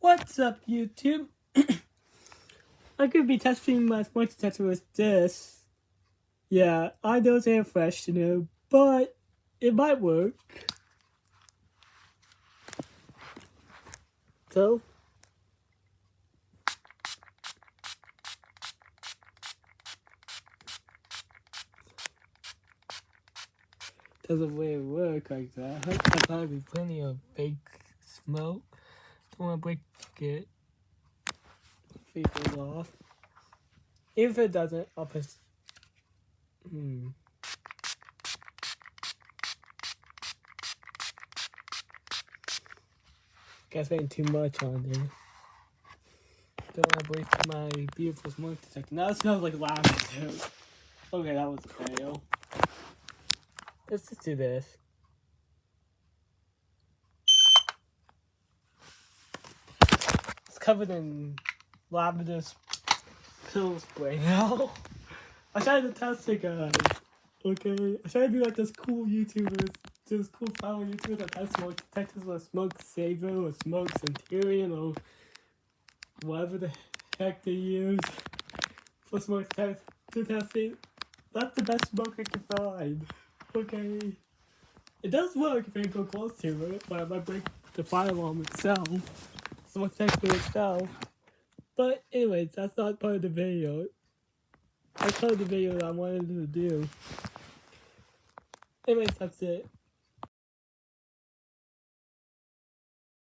What's up, YouTube? I could be testing my smoke detector with this. Yeah, I know it's air freshener, but it might work. So, doesn't really work like that. I hope there's probably plenty of fake smoke. Don't want to break it. Fake it off. If it doesn't, I'll press. Guess I too much on there. Don't want to break my beautiful smoke detector. Now it smells like lavender. Okay, that was a fail. Let's just do this. It's covered in lavender pill spray now. I tried to test it, guys. Okay? I tried to be like this cool YouTuber, this cool fellow YouTuber that tests smoke detectors with Smoke Saver or Smoke Centurion or whatever the heck they use for smoke testing. That's the best smoke I can find. Okay? It does work if you go close to it, but it might break the fire alarm itself. Smoke detector itself. But anyways, that's not part of the video. That's part of the video that I wanted to do. Anyways, that's it.